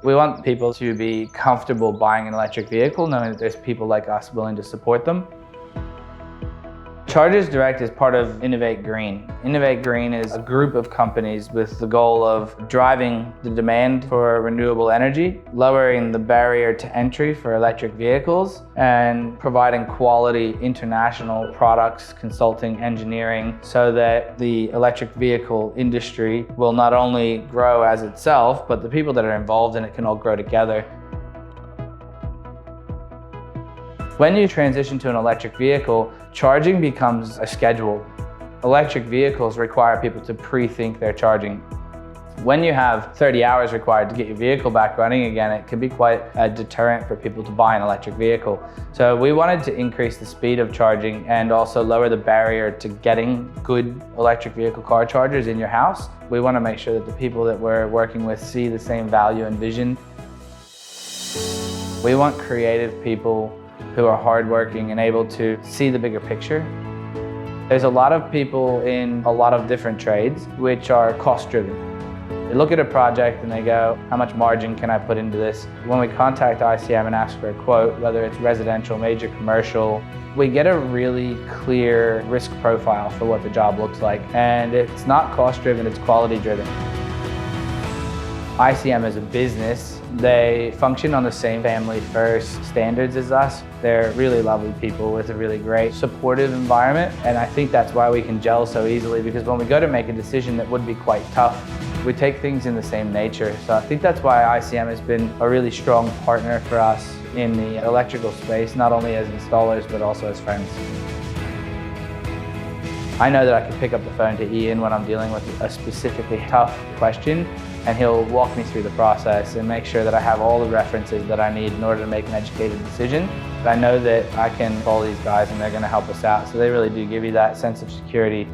We want people to be comfortable buying an electric vehicle, knowing that there's people like us willing to support them. Chargers Direct is part of Innovate Green. Innovate Green is a group of companies with the goal of driving the demand for renewable energy, lowering the barrier to entry for electric vehicles, and providing quality international products, consulting, engineering, so that the electric vehicle industry will not only grow as itself, but the people that are involved in it can all grow together. When you transition to an electric vehicle, charging becomes a schedule. Electric vehicles require people to pre-think their charging. When you have 30 hours required to get your vehicle back running again, it can be quite a deterrent for people to buy an electric vehicle. So we wanted to increase the speed of charging and also lower the barrier to getting good electric vehicle car chargers in your house. We want to make sure that the people that we're working with see the same value and vision. We want creative people who are hardworking and able to see the bigger picture. There's a lot of people in a lot of different trades which are cost-driven. They look at a project and they go, how much margin can I put into this? When we contact ICM and ask for a quote, whether it's residential, major commercial, we get a really clear risk profile for what the job looks like. And it's not cost-driven, it's quality-driven. I.C.M. as a business, they function on the same family first standards as us. They're really lovely people with a really great supportive environment, and I think that's why we can gel so easily, because when we go to make a decision that would be quite tough, we take things in the same nature. So I think that's why I.C.M. has been a really strong partner for us in the electrical space, not only as installers but also as friends. I know that I can pick up the phone to Ian when I'm dealing with a specifically tough question, and he'll walk me through the process and make sure that I have all the references that I need in order to make an educated decision. But I know that I can call these guys and they're going to help us out, so they really do give you that sense of security.